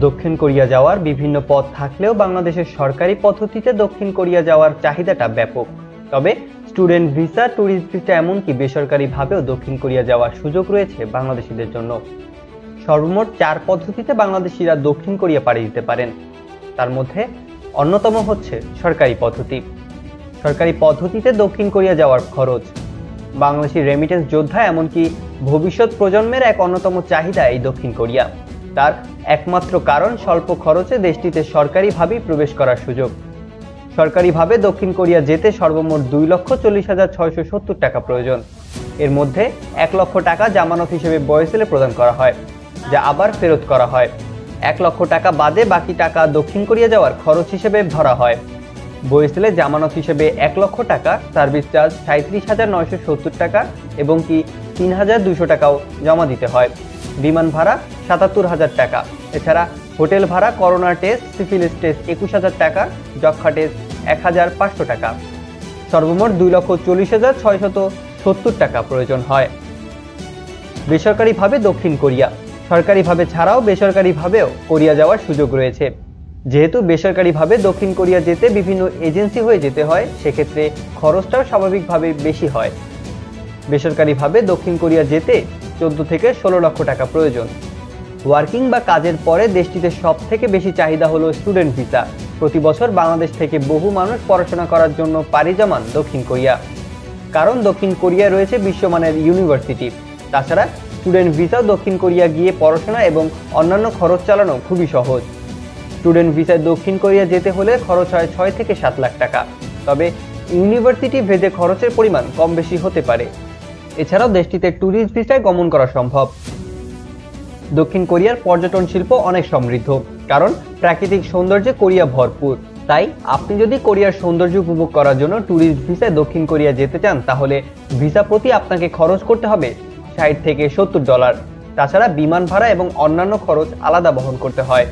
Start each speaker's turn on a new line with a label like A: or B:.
A: দক্ষিণ কোরিয়া যাওয়ার বিভিন্ন পথ থাকলেও বাংলাদেশের সরকারি পদ্ধতিতে দক্ষিণ কোরিয়া যাওয়ার চাহিদাটা ব্যাপক। তবে স্টুডেন্ট ভিসা, ট্যুরিস্ট ভিসা এমনকি বেসরকারিভাবেও দক্ষিণ কোরিয়া যাওয়ার সুযোগ রয়েছে বাংলাদেশিদের জন্য। সর্বমোট 4 পদ্ধতিতে বাংলাদেশিরা দক্ষিণ কোরিয়া পাড়ি দিতে পারেন। তার মধ্যে অন্যতম হচ্ছে সরকারি পদ্ধতি। সরকারি পদ্ধতিতে দক্ষিণ কোরিয়া যাওয়ার খরচ। বাংলাদেশি রেমিটেন্স যোদ্ধা এমনকি ভবিষ্যৎ প্রজন্মের এক অন্যতম চাহিদা এই দক্ষিণ কোরিয়া। তার একমাত্র কারণ স্বল্প খরচে দেশটিতে সরকারিভাবেই প্রবেশ করার সুযোগ। সরকারিভাবে দক্ষিণ কোরিয়া যেতে সর্বমোট 2,40,670 টাকা প্রয়োজন। এর মধ্যে 1 লক্ষ টাকা জামানত হিসেবে বয়েসেলে প্রদান করা হয়, যা আবার ফেরত করা হয়। 1 লক্ষ টাকা বাদে বাকি টাকা দক্ষিণ কোরিয়া যাওয়ার খরচ হিসেবে ধরা হয়। বয়েসেলে জামানত হিসেবে 1 লক্ষ টাকা, সার্ভিস চার্জ 37,970 টাকা এবং কি 3,200 টাকাও জমা দিতে হয়। বিমান ভাড়া 77,000 টাকা। এছাড়া হোটেল ভাড়া, করোনা টেস্ট, সিফিলিস টেস্ট 21,000 টাকা, যক্ষ্মা টেস্ট 1,500 টাকা। সর্বমোট 2,40,670 টাকা প্রয়োজন হয়। বেসরকারিভাবে দক্ষিণ কোরিয়া। সরকারিভাবে ছাড়াও বেসরকারিভাবেও কোরিয়া যাওয়ার সুযোগ রয়েছে। যেহেতু বেসরকারিভাবে দক্ষিণ কোরিয়া যেতে বিভিন্ন এজেন্সি হয়ে যেতে হয়, সেক্ষেত্রে খরচটাও স্বাভাবিকভাবে বেশি হয়। বেসরকারিভাবে দক্ষিণ কোরিয়া যেতে 14 থেকে 16 লক্ষ টাকা প্রয়োজন। ওয়ার্কিং বা কাজের পরে দেশটিতে সব থেকে বেশি চাহিদা হলো স্টুডেন্ট ভিসা। প্রতি বছর বাংলাদেশ থেকে বহু মানুষ পড়াশোনা করার জন্য পাড়ি জমান দক্ষিণ কোরিয়া। কারণ দক্ষিণ কোরিয়া রয়েছে বিশ্বমানের ইউনিভার্সিটি। তাছাড়া স্টুডেন্ট ভিসাও দক্ষিণ কোরিয়া গিয়ে পড়াশোনা এবং অন্যান্য খরচ চালানো খুবই সহজ। স্টুডেন্ট ভিসায় দক্ষিণ কোরিয়া যেতে হলে খরচ হয় 6 থেকে 7 লাখ টাকা। তবে ইউনিভার্সিটি ভেদে খরচের পরিমাণ কম বেশি হতে পারে। এছাড়াও দেশটিতে ট্যুরিস্ট ভিসায় গমন করা সম্ভব। দক্ষিণ কোরিয়ার পর্যটন শিল্প অনেক সমৃদ্ধ, কারণ প্রাকৃতিক সৌন্দর্যে কোরিয়া ভরপুর। তাই আপনি যদি কোরিয়ার সৌন্দর্য উপভোগ করার জন্য ট্যুরিস্ট ভিসায় দক্ষিণ কোরিয়া যেতে চান, তাহলে ভিসা প্রতি আপনাকে খরচ করতে হবে $60 থেকে $70। তাছাড়া বিমান ভাড়া এবং অন্যান্য খরচ আলাদা বহন করতে হয়।